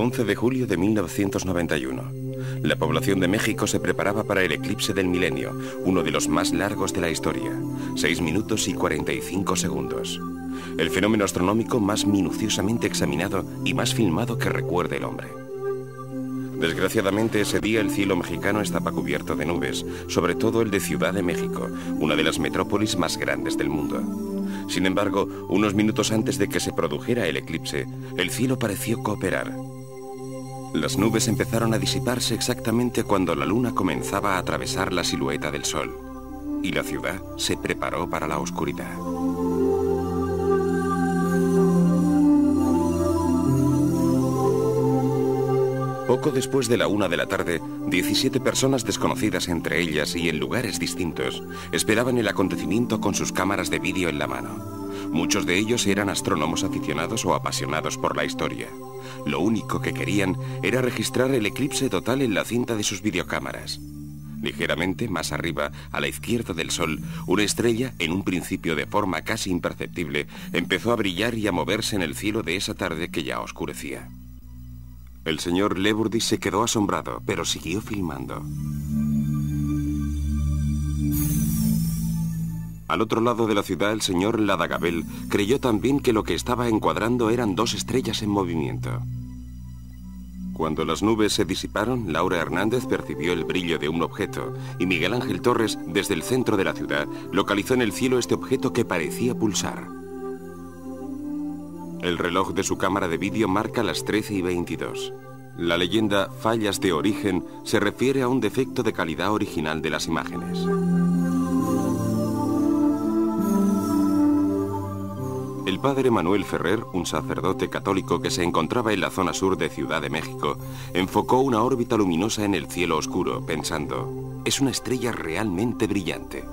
11 de julio de 1991. La población de México se preparaba para el eclipse del milenio, uno de los más largos de la historia, 6 minutos y 45 segundos. El fenómeno astronómico más minuciosamente examinado y más filmado que recuerde el hombre. Desgraciadamente, ese día el cielo mexicano estaba cubierto de nubes, sobre todo el de Ciudad de México, una de las metrópolis más grandes del mundo. Sin embargo, unos minutos antes de que se produjera el eclipse, el cielo pareció cooperar. Las nubes empezaron a disiparse exactamente cuando la luna comenzaba a atravesar la silueta del sol, y la ciudad se preparó para la oscuridad. Poco después de la 1 de la tarde, 17 personas desconocidas entre ellas y en lugares distintos esperaban el acontecimiento con sus cámaras de vídeo en la mano. Muchos de ellos eran astrónomos aficionados o apasionados por la historia. Lo único que querían era registrar el eclipse total en la cinta de sus videocámaras. Ligeramente más arriba, a la izquierda del Sol, una estrella, en un principio de forma casi imperceptible, empezó a brillar y a moverse en el cielo de esa tarde que ya oscurecía. El señor Leburdi se quedó asombrado, pero siguió filmando. Al otro lado de la ciudad, el señor Ladagabel creyó también que lo que estaba encuadrando eran 2 estrellas en movimiento. Cuando las nubes se disiparon, Laura Hernández percibió el brillo de un objeto y Miguel Ángel Torres, desde el centro de la ciudad, localizó en el cielo este objeto que parecía pulsar. El reloj de su cámara de vídeo marca las 13:22. La leyenda fallas de origen se refiere a un defecto de calidad original de las imágenes. El padre Manuel Ferrer, un sacerdote católico que se encontraba en la zona sur de Ciudad de México, enfocó una órbita luminosa en el cielo oscuro, pensando, es una estrella realmente brillante.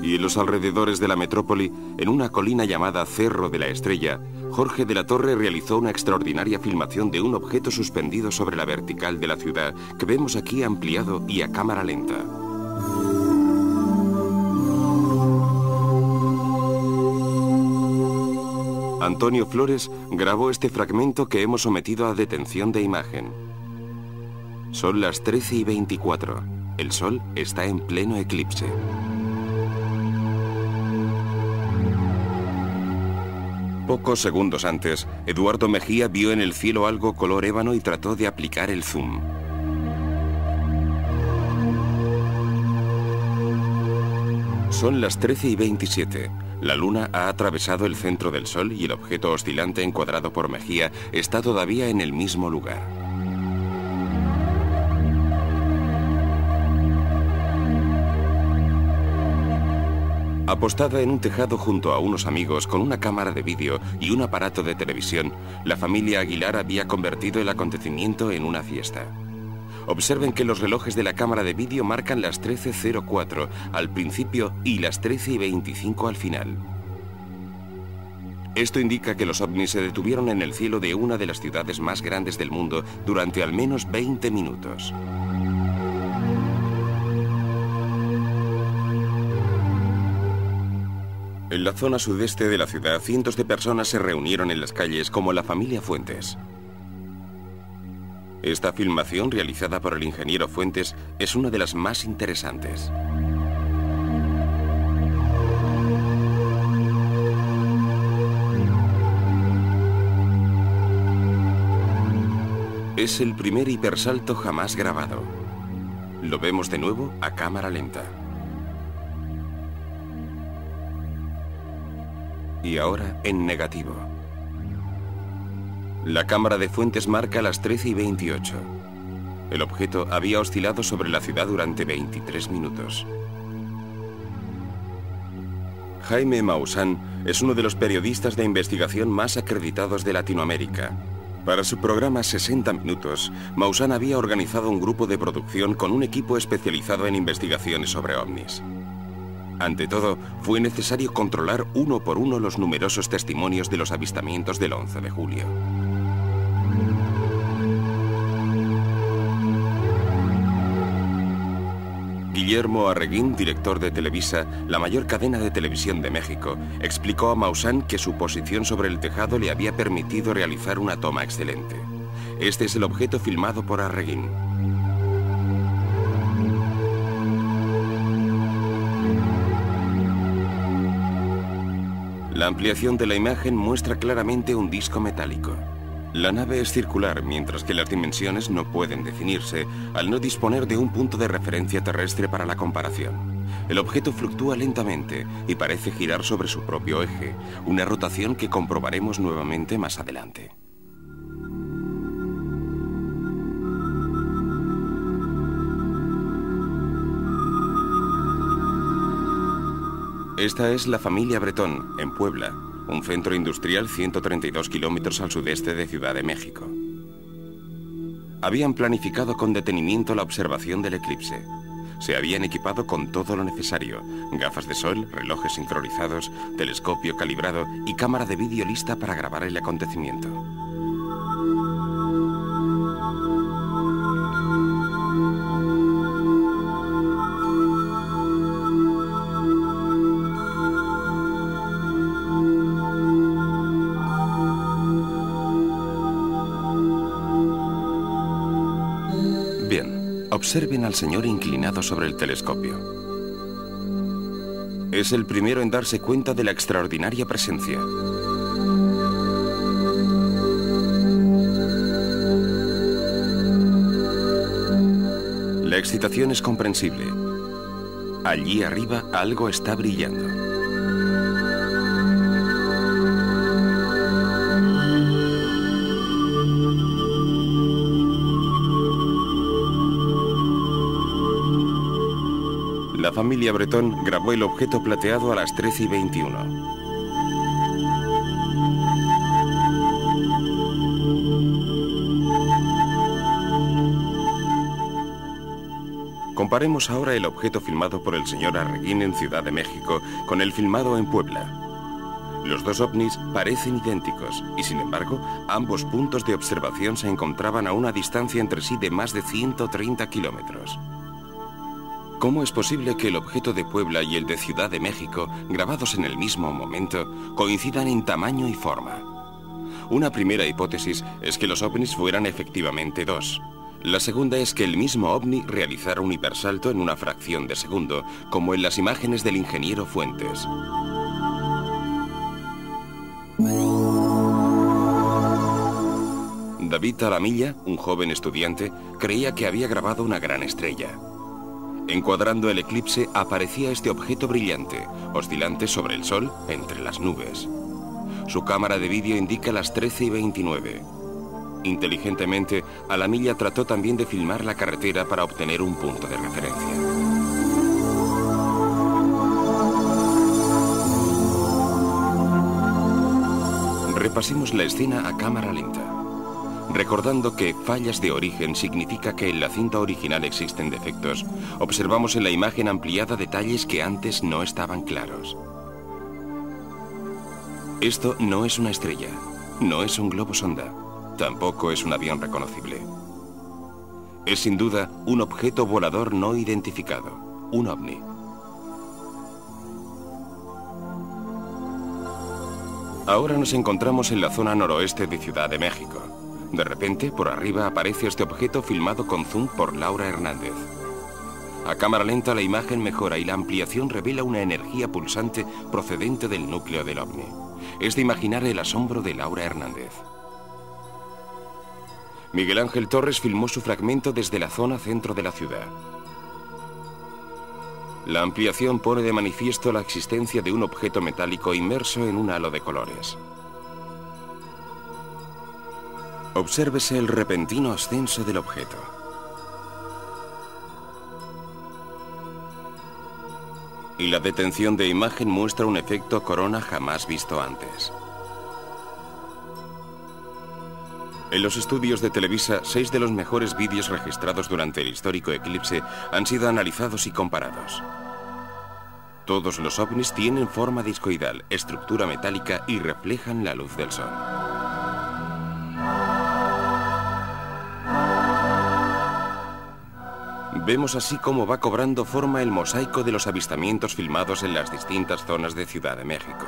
Y en los alrededores de la metrópoli, en una colina llamada Cerro de la Estrella, Jorge de la Torre realizó una extraordinaria filmación de un objeto suspendido sobre la vertical de la ciudad que vemos aquí ampliado y a cámara lenta. Antonio Flores grabó este fragmento que hemos sometido a detención de imagen. Son las 13:24. El sol está en pleno eclipse. Pocos segundos antes, Eduardo Mejía vio en el cielo algo color ébano y trató de aplicar el zoom. Son las 13:27. La luna ha atravesado el centro del sol y el objeto oscilante encuadrado por Mejía está todavía en el mismo lugar. Apostada en un tejado junto a unos amigos con una cámara de vídeo y un aparato de televisión, la familia Aguilar había convertido el acontecimiento en una fiesta. Observen que los relojes de la cámara de vídeo marcan las 13:04 al principio y las 13:25 al final. Esto indica que los ovnis se detuvieron en el cielo de una de las ciudades más grandes del mundo durante al menos 20 minutos. En la zona sudeste de la ciudad, cientos de personas se reunieron en las calles como la familia Fuentes. Esta filmación, realizada por el ingeniero Fuentes, es una de las más interesantes. Es el primer hipersalto jamás grabado. Lo vemos de nuevo a cámara lenta. Y ahora en negativo. La cámara de Fuentes marca las 13:28. El objeto había oscilado sobre la ciudad durante 23 minutos. Jaime Maussan es uno de los periodistas de investigación más acreditados de Latinoamérica. Para su programa 60 Minutos, Maussan había organizado un grupo de producción con un equipo especializado en investigaciones sobre ovnis. Ante todo, fue necesario controlar uno por uno los numerosos testimonios de los avistamientos del 11 de julio. Guillermo Arreguín, director de Televisa, la mayor cadena de televisión de México, explicó a Maussan que su posición sobre el tejado le había permitido realizar una toma excelente. Este es el objeto filmado por Arreguín. La ampliación de la imagen muestra claramente un disco metálico. La nave es circular, mientras que las dimensiones no pueden definirse al no disponer de un punto de referencia terrestre para la comparación. El objeto fluctúa lentamente y parece girar sobre su propio eje, una rotación que comprobaremos nuevamente más adelante. Esta es la familia Bretón, en Puebla, un centro industrial 132 kilómetros al sudeste de Ciudad de México. Habían planificado con detenimiento la observación del eclipse. Se habían equipado con todo lo necesario: gafas de sol, relojes sincronizados, telescopio calibrado y cámara de vídeo lista para grabar el acontecimiento. Observen al señor inclinado sobre el telescopio. Es el primero en darse cuenta de la extraordinaria presencia. La excitación es comprensible. Allí arriba algo está brillando. La familia Bretón grabó el objeto plateado a las 13:21. Comparemos ahora el objeto filmado por el señor Arreguín en Ciudad de México con el filmado en Puebla. Los dos ovnis parecen idénticos y, sin embargo, ambos puntos de observación se encontraban a una distancia entre sí de más de 130 kilómetros. ¿Cómo es posible que el objeto de Puebla y el de Ciudad de México, grabados en el mismo momento, coincidan en tamaño y forma? Una primera hipótesis es que los ovnis fueran efectivamente dos. La segunda es que el mismo ovni realizara un hipersalto en una fracción de segundo, como en las imágenes del ingeniero Fuentes. David Alamilla, un joven estudiante, creía que había grabado una gran estrella. Encuadrando el eclipse, aparecía este objeto brillante, oscilante sobre el sol, entre las nubes. Su cámara de vídeo indica las 13:29. Inteligentemente, Alamilla trató también de filmar la carretera para obtener un punto de referencia. Repasemos la escena a cámara lenta. Recordando que fallas de origen significa que en la cinta original existen defectos, observamos en la imagen ampliada detalles que antes no estaban claros. Esto no es una estrella, no es un globo sonda, tampoco es un avión reconocible. Es sin duda un objeto volador no identificado, un ovni. Ahora nos encontramos en la zona noroeste de Ciudad de México. De repente, por arriba aparece este objeto filmado con zoom por Laura Hernández. A cámara lenta la imagen mejora y la ampliación revela una energía pulsante procedente del núcleo del ovni. Es de imaginar el asombro de Laura Hernández. Miguel Ángel Torres filmó su fragmento desde la zona centro de la ciudad. La ampliación pone de manifiesto la existencia de un objeto metálico inmerso en un halo de colores. Obsérvese el repentino ascenso del objeto. Y la detención de imagen muestra un efecto corona jamás visto antes. En los estudios de Televisa, 6 de los mejores vídeos registrados durante el histórico eclipse han sido analizados y comparados. Todos los ovnis tienen forma discoidal, estructura metálica y reflejan la luz del sol. Vemos así cómo va cobrando forma el mosaico de los avistamientos filmados en las distintas zonas de Ciudad de México.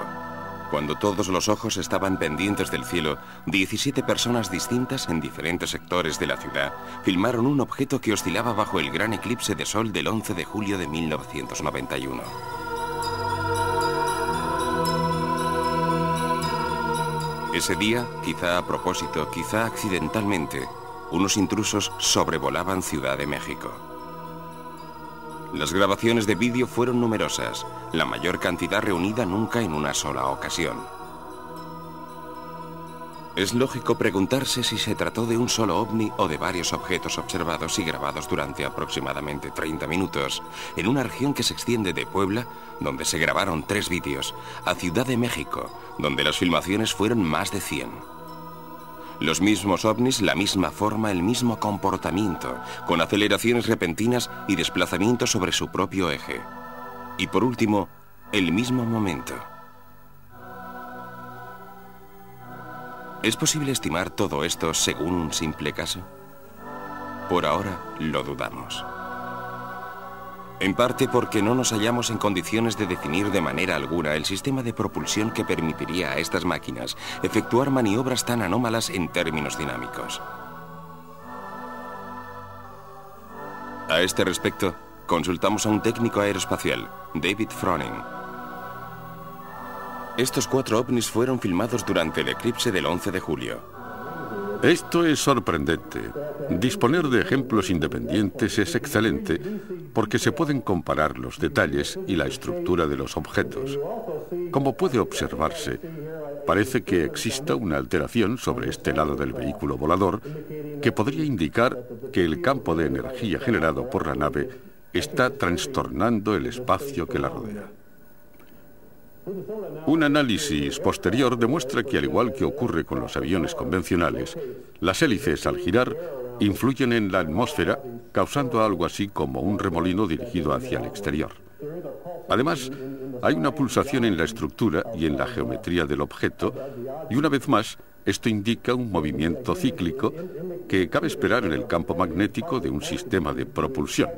Cuando todos los ojos estaban pendientes del cielo, 17 personas distintas en diferentes sectores de la ciudad filmaron un objeto que oscilaba bajo el gran eclipse de sol del 11 de julio de 1991. Ese día, quizá a propósito, quizá accidentalmente, unos intrusos sobrevolaban Ciudad de México. Las grabaciones de vídeo fueron numerosas, la mayor cantidad reunida nunca en una sola ocasión. Es lógico preguntarse si se trató de un solo ovni o de varios objetos observados y grabados durante aproximadamente 30 minutos en una región que se extiende de Puebla, donde se grabaron 3 vídeos, a Ciudad de México, donde las filmaciones fueron más de 100. Los mismos ovnis, la misma forma, el mismo comportamiento, con aceleraciones repentinas y desplazamientos sobre su propio eje. Y por último, el mismo momento. ¿Es posible estimar todo esto según un simple caso? Por ahora lo dudamos. En parte porque no nos hallamos en condiciones de definir de manera alguna el sistema de propulsión que permitiría a estas máquinas efectuar maniobras tan anómalas en términos dinámicos. A este respecto, consultamos a un técnico aeroespacial, David Froning. Estos 4 ovnis fueron filmados durante el eclipse del 11 de julio. Esto es sorprendente. Disponer de ejemplos independientes es excelente porque se pueden comparar los detalles y la estructura de los objetos. Como puede observarse, parece que exista una alteración sobre este lado del vehículo volador que podría indicar que el campo de energía generado por la nave está trastornando el espacio que la rodea. Un análisis posterior demuestra que, al igual que ocurre con los aviones convencionales, las hélices al girar influyen en la atmósfera, causando algo así como un remolino dirigido hacia el exterior. Además, hay una pulsación en la estructura y en la geometría del objeto, y una vez más, esto indica un movimiento cíclico que cabe esperar en el campo magnético de un sistema de propulsión.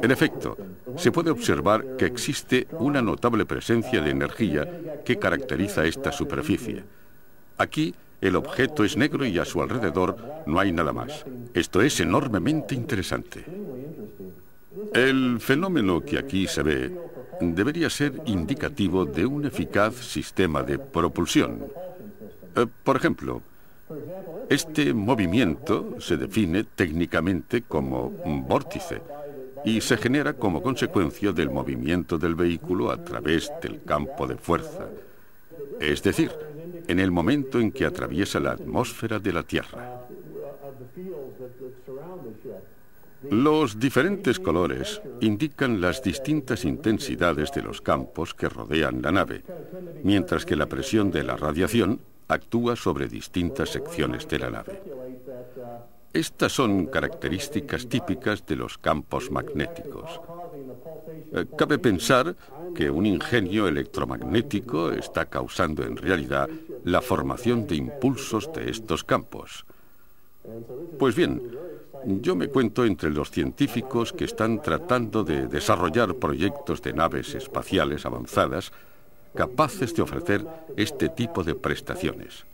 En efecto, se puede observar que existe una notable presencia de energía que caracteriza esta superficie. Aquí, el objeto es negro y a su alrededor no hay nada más. Esto es enormemente interesante. El fenómeno que aquí se ve debería ser indicativo de un eficaz sistema de propulsión. Por ejemplo, este movimiento se define técnicamente como un vórtice y se genera como consecuencia del movimiento del vehículo a través del campo de fuerza, es decir, en el momento en que atraviesa la atmósfera de la Tierra. Los diferentes colores indican las distintas intensidades de los campos que rodean la nave, mientras que la presión de la radiación actúa sobre distintas secciones de la nave. Estas son características típicas de los campos magnéticos. Cabe pensar que un ingenio electromagnético está causando en realidad la formación de impulsos de estos campos. Pues bien, yo me cuento entre los científicos que están tratando de desarrollar proyectos de naves espaciales avanzadas capaces de ofrecer este tipo de prestaciones.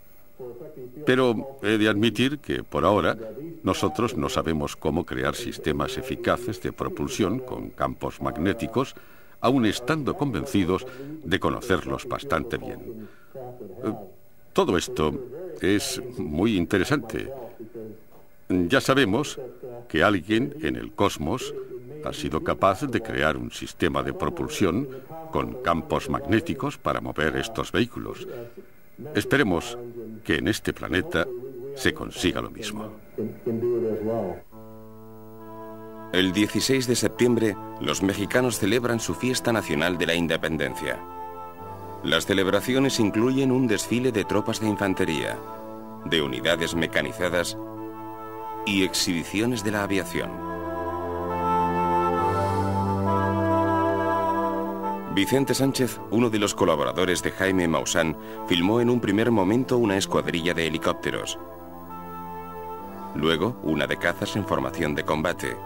Pero he de admitir que, por ahora, nosotros no sabemos cómo crear sistemas eficaces de propulsión con campos magnéticos, aun estando convencidos de conocerlos bastante bien. Todo esto es muy interesante. Ya sabemos que alguien en el cosmos ha sido capaz de crear un sistema de propulsión con campos magnéticos para mover estos vehículos. Esperemos que en este planeta se consiga lo mismo. El 16 de septiembre, los mexicanos celebran su fiesta nacional de la independencia. Las celebraciones incluyen un desfile de tropas de infantería, de unidades mecanizadas y exhibiciones de la aviación. Vicente Sánchez, uno de los colaboradores de Jaime Maussan, filmó en un primer momento una escuadrilla de helicópteros. Luego, una de cazas en formación de combate.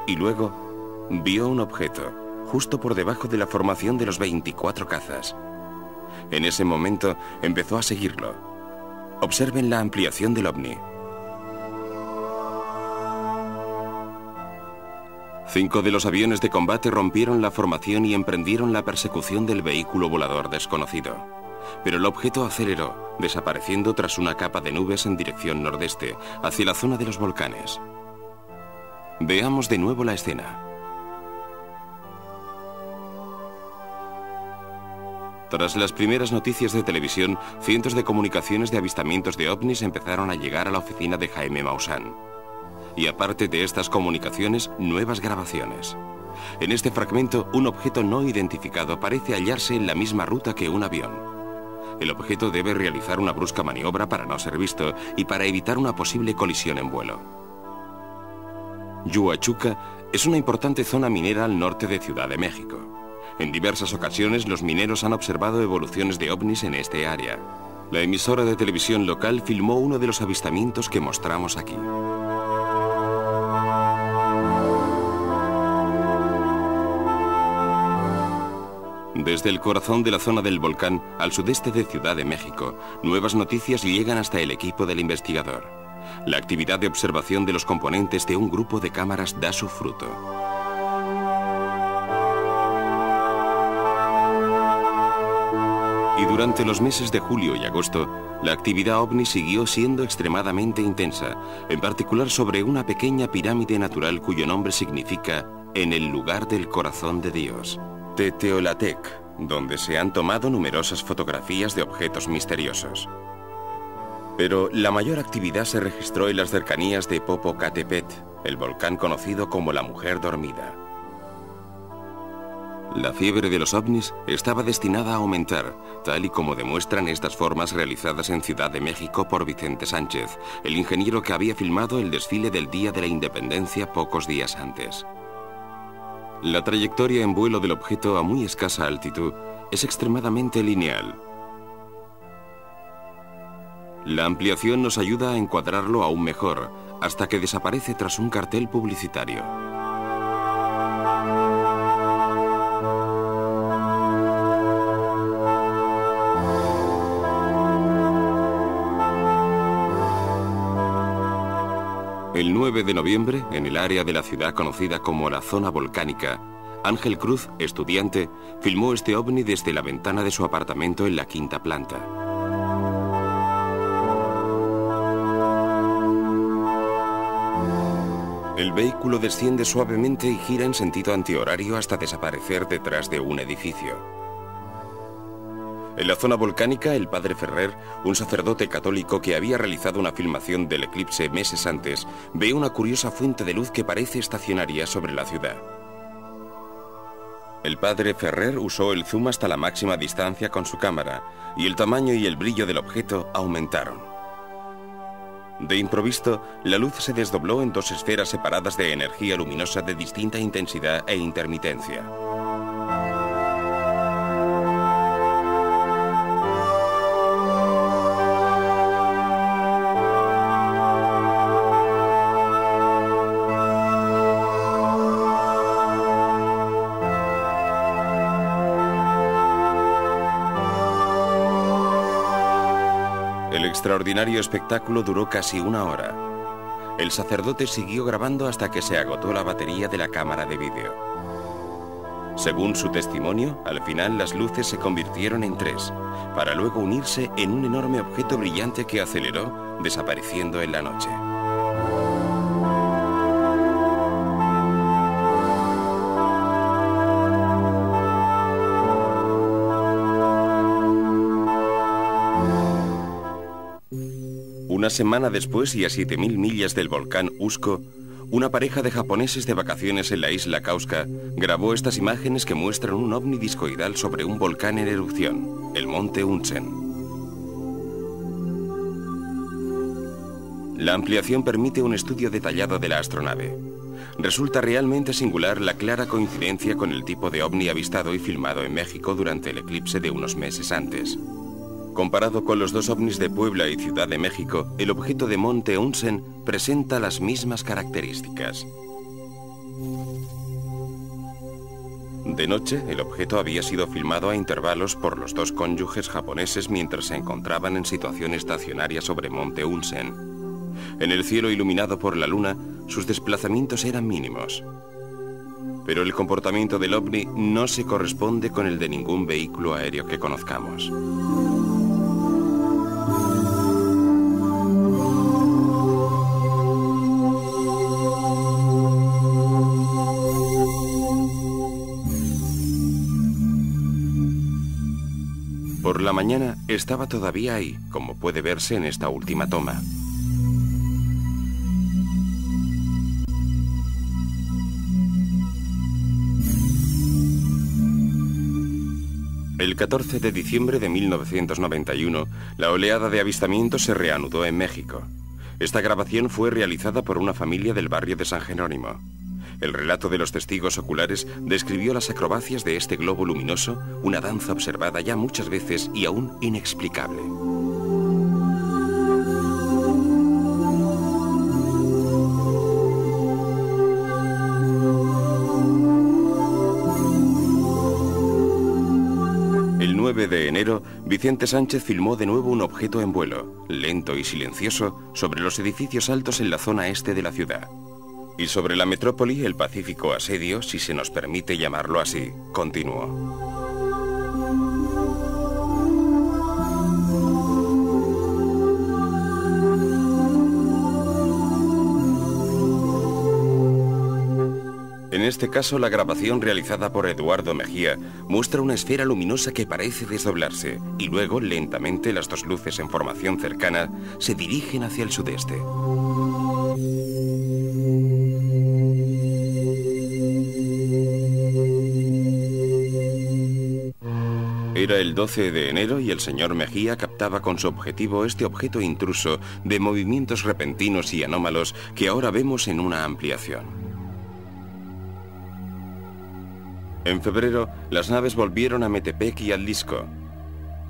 y luego vio un objeto justo por debajo de la formación de los 24 cazas. En ese momento empezó a seguirlo. Observen la ampliación del ovni. 5 de los aviones de combate rompieron la formación y emprendieron la persecución del vehículo volador desconocido. Pero el objeto aceleró, desapareciendo tras una capa de nubes en dirección nordeste, hacia la zona de los volcanes. Veamos de nuevo la escena. Tras las primeras noticias de televisión, cientos de comunicaciones de avistamientos de ovnis empezaron a llegar a la oficina de Jaime Maussan. Y aparte de estas comunicaciones, nuevas grabaciones. En este fragmento, un objeto no identificado parece hallarse en la misma ruta que un avión. El objeto debe realizar una brusca maniobra para no ser visto y para evitar una posible colisión en vuelo. Huachuca es una importante zona minera al norte de Ciudad de México. En diversas ocasiones, los mineros han observado evoluciones de ovnis en este área. La emisora de televisión local filmó uno de los avistamientos que mostramos aquí. Desde el corazón de la zona del volcán, al sudeste de Ciudad de México, nuevas noticias llegan hasta el equipo del investigador. La actividad de observación de los componentes de un grupo de cámaras da su fruto. Y durante los meses de julio y agosto, la actividad ovni siguió siendo extremadamente intensa, en particular sobre una pequeña pirámide natural cuyo nombre significa «en el lugar del corazón de Dios», Teteoltec, donde se han tomado numerosas fotografías de objetos misteriosos. Pero la mayor actividad se registró en las cercanías de Popocatépetl, el volcán conocido como la Mujer Dormida. La fiebre de los ovnis estaba destinada a aumentar, tal y como demuestran estas formas realizadas en Ciudad de México por Vicente Sánchez, el ingeniero que había filmado el desfile del Día de la Independencia pocos días antes. La trayectoria en vuelo del objeto a muy escasa altitud es extremadamente lineal. La ampliación nos ayuda a encuadrarlo aún mejor, hasta que desaparece tras un cartel publicitario. El 9 de noviembre, en el área de la ciudad conocida como la zona volcánica, Ángel Cruz, estudiante, filmó este ovni desde la ventana de su apartamento en la quinta planta. El vehículo desciende suavemente y gira en sentido antihorario hasta desaparecer detrás de un edificio. En la zona volcánica, el padre Ferrer, un sacerdote católico que había realizado una filmación del eclipse meses antes, ve una curiosa fuente de luz que parece estacionaria sobre la ciudad. El padre Ferrer usó el zoom hasta la máxima distancia con su cámara, y el tamaño y el brillo del objeto aumentaron. De improviso, la luz se desdobló en 2 esferas separadas de energía luminosa de distinta intensidad e intermitencia. El extraordinario espectáculo duró casi 1 hora. El sacerdote siguió grabando hasta que se agotó la batería de la cámara de vídeo. Según su testimonio, al final las luces se convirtieron en 3, para luego unirse en un enorme objeto brillante que aceleró, desapareciendo en la noche. Una semana después y a 7.000 millas del volcán Usko, una pareja de japoneses de vacaciones en la isla Kauska grabó estas imágenes que muestran un ovni discoidal sobre un volcán en erupción, el monte Unsen. La ampliación permite un estudio detallado de la astronave. Resulta realmente singular la clara coincidencia con el tipo de ovni avistado y filmado en México durante el eclipse de unos meses antes. Comparado con los 2 ovnis de Puebla y Ciudad de México, el objeto de monte Unsen presenta las mismas características. De noche, el objeto había sido filmado a intervalos por los dos cónyuges japoneses mientras se encontraban en situación estacionaria sobre Monte Unsen. En el cielo iluminado por la luna, sus desplazamientos eran mínimos. Pero el comportamiento del ovni no se corresponde con el de ningún vehículo aéreo que conozcamos. Por la mañana estaba todavía ahí, como puede verse en esta última toma. El 14 de diciembre de 1991, la oleada de avistamientos se reanudó en México. Esta grabación fue realizada por una familia del barrio de San Jerónimo. El relato de los testigos oculares describió las acrobacias de este globo luminoso, una danza observada ya muchas veces y aún inexplicable. El 9 de enero, Vicente Sánchez filmó de nuevo un objeto en vuelo, lento y silencioso, sobre los edificios altos en la zona este de la ciudad. Y sobre la metrópoli, el pacífico asedio, si se nos permite llamarlo así, continuó. En este caso, la grabación realizada por Eduardo Mejía muestra una esfera luminosa que parece desdoblarse y luego, lentamente, las dos luces en formación cercana se dirigen hacia el sudeste. Era el 12 de enero y el señor Mejía captaba con su objetivo este objeto intruso de movimientos repentinos y anómalos que ahora vemos en una ampliación. En febrero, las naves volvieron a Metepec y Atlisco.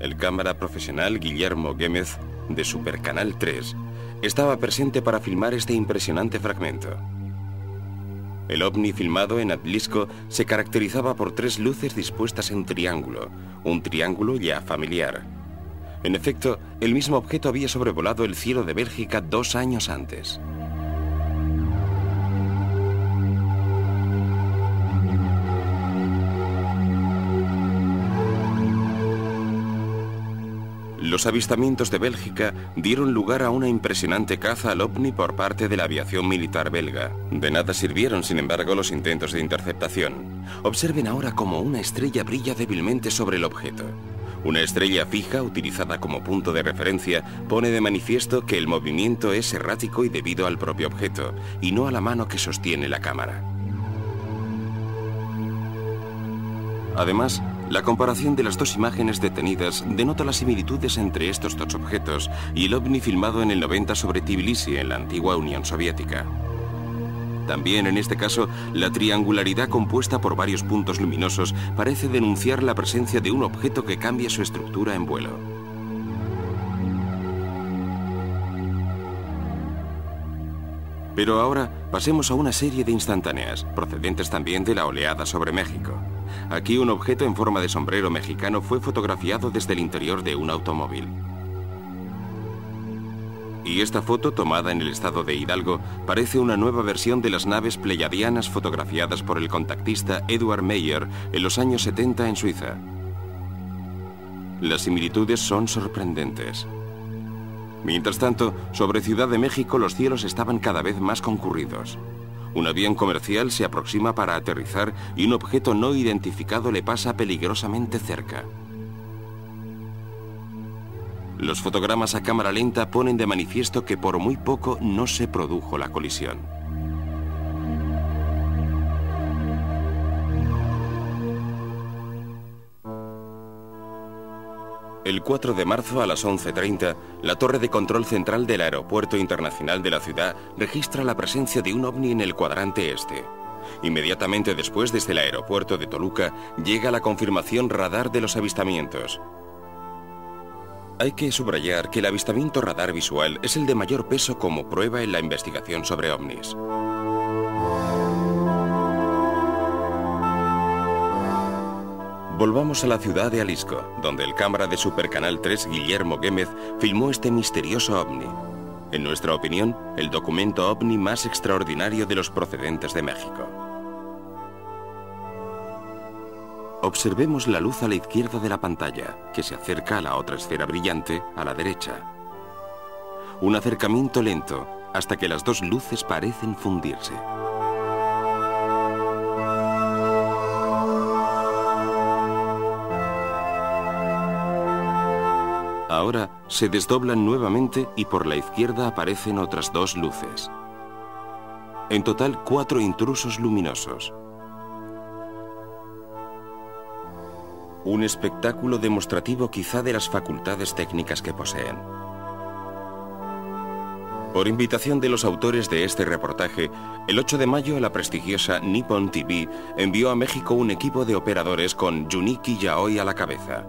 El cámara profesional Guillermo Gémez, de Supercanal 3, estaba presente para filmar este impresionante fragmento. El ovni filmado en Atlisco se caracterizaba por tres luces dispuestas en triángulo, un triángulo ya familiar. En efecto, el mismo objeto había sobrevolado el cielo de Bélgica 2 años antes. Los avistamientos de Bélgica dieron lugar a una impresionante caza al ovni por parte de la aviación militar belga. De nada sirvieron, sin embargo, los intentos de interceptación. Observen ahora cómo una estrella brilla débilmente sobre el objeto. Una estrella fija, utilizada como punto de referencia, pone de manifiesto que el movimiento es errático y debido al propio objeto, y no a la mano que sostiene la cámara. Además, la comparación de las dos imágenes detenidas denota las similitudes entre estos dos objetos y el ovni filmado en el 90 sobre Tbilisi, en la antigua Unión Soviética. También en este caso, la triangularidad compuesta por varios puntos luminosos parece denunciar la presencia de un objeto que cambia su estructura en vuelo. Pero ahora pasemos a una serie de instantáneas, procedentes también de la oleada sobre México. Aquí un objeto en forma de sombrero mexicano fue fotografiado desde el interior de un automóvil. Y esta foto, tomada en el estado de Hidalgo, parece una nueva versión de las naves pleyadianas fotografiadas por el contactista Edward Meyer en los años 70 en Suiza. Las similitudes son sorprendentes. Mientras tanto, sobre Ciudad de México los cielos estaban cada vez más concurridos. Un avión comercial se aproxima para aterrizar y un objeto no identificado le pasa peligrosamente cerca. Los fotogramas a cámara lenta ponen de manifiesto que por muy poco no se produjo la colisión. El 4 de marzo a las 11:30, la torre de control central del Aeropuerto Internacional de la ciudad registra la presencia de un ovni en el cuadrante este. Inmediatamente después, desde el aeropuerto de Toluca, llega la confirmación radar de los avistamientos. Hay que subrayar que el avistamiento radar visual es el de mayor peso como prueba en la investigación sobre ovnis. Volvamos a la ciudad de Jalisco, donde el cámara de Supercanal 3, Guillermo Guémez, filmó este misterioso ovni. En nuestra opinión, el documento ovni más extraordinario de los procedentes de México. Observemos la luz a la izquierda de la pantalla, que se acerca a la otra esfera brillante a la derecha. Un acercamiento lento, hasta que las dos luces parecen fundirse. Ahora se desdoblan nuevamente y por la izquierda aparecen otras dos luces. En total, 4 intrusos luminosos. Un espectáculo demostrativo quizá de las facultades técnicas que poseen. Por invitación de los autores de este reportaje, el 8 de mayo la prestigiosa Nippon TV envió a México un equipo de operadores con Junichi Yaoi a la cabeza.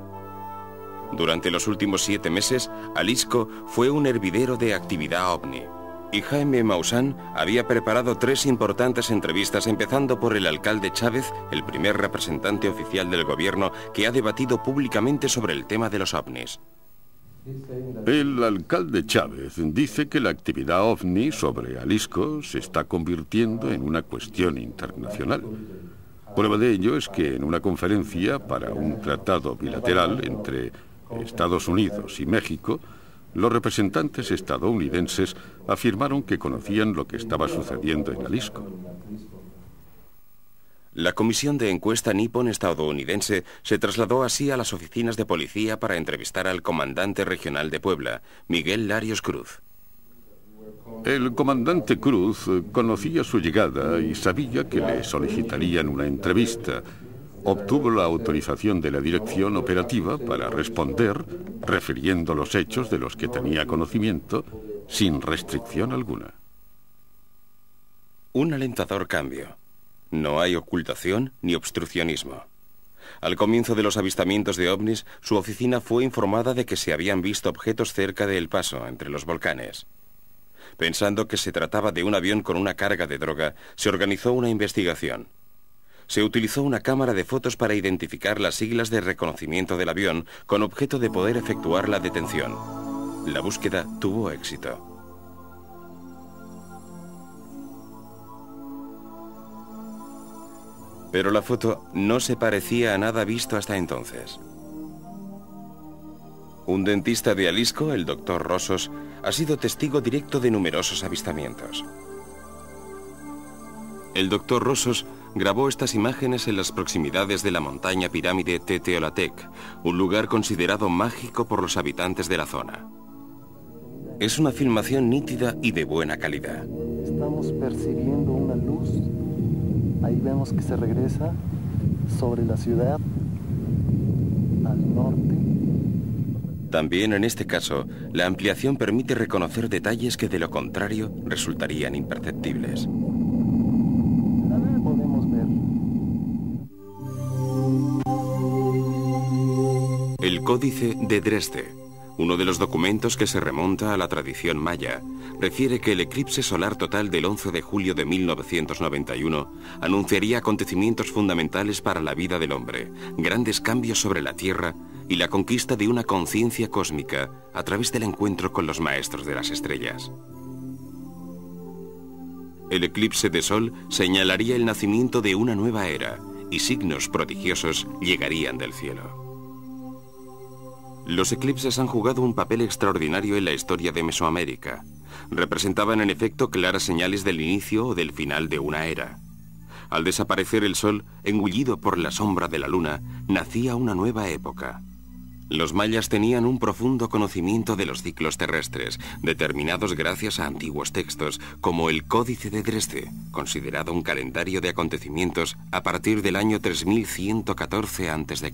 Durante los últimos 7 meses, Jalisco fue un hervidero de actividad ovni. Y Jaime Maussan había preparado 3 importantes entrevistas, empezando por el alcalde Chávez, el primer representante oficial del gobierno que ha debatido públicamente sobre el tema de los ovnis. El alcalde Chávez dice que la actividad ovni sobre Jalisco se está convirtiendo en una cuestión internacional. Prueba de ello es que en una conferencia para un tratado bilateral entre Estados Unidos y México, los representantes estadounidenses afirmaron que conocían lo que estaba sucediendo en Jalisco. La comisión de encuesta Nippon estadounidense se trasladó así a las oficinas de policía para entrevistar al comandante regional de Puebla, Miguel Larios Cruz. El comandante Cruz conocía su llegada y sabía que le solicitarían una entrevista. Obtuvo la autorización de la dirección operativa para responder, refiriendo los hechos de los que tenía conocimiento, sin restricción alguna. Un alentador cambio. No hay ocultación ni obstruccionismo. Al comienzo de los avistamientos de ovnis, su oficina fue informada de que se habían visto objetos cerca de El Paso, entre los volcanes. Pensando que se trataba de un avión con una carga de droga, se organizó una investigación. Se utilizó una cámara de fotos para identificar las siglas de reconocimiento del avión con objeto de poder efectuar la detención. La búsqueda tuvo éxito. Pero la foto no se parecía a nada visto hasta entonces. Un dentista de Jalisco, el Dr. Rossos, ha sido testigo directo de numerosos avistamientos. El Dr. Rossos grabó estas imágenes en las proximidades de la montaña pirámide Teotihuacán, un lugar considerado mágico por los habitantes de la zona. Es una filmación nítida y de buena calidad. Estamos percibiendo una luz. Ahí vemos que se regresa sobre la ciudad al norte. También en este caso, la ampliación permite reconocer detalles que de lo contrario resultarían imperceptibles. Podemos ver. El Códice de Dresde, uno de los documentos que se remonta a la tradición maya, refiere que el eclipse solar total del 11 de julio de 1991 anunciaría acontecimientos fundamentales para la vida del hombre, grandes cambios sobre la Tierra y la conquista de una conciencia cósmica a través del encuentro con los maestros de las estrellas. El eclipse de sol señalaría el nacimiento de una nueva era y signos prodigiosos llegarían del cielo. Los eclipses han jugado un papel extraordinario en la historia de Mesoamérica. Representaban en efecto claras señales del inicio o del final de una era. Al desaparecer el sol, engullido por la sombra de la luna, nacía una nueva época. Los mayas tenían un profundo conocimiento de los ciclos terrestres, determinados gracias a antiguos textos, como el Códice de Dresde, considerado un calendario de acontecimientos a partir del año 3114 a.C.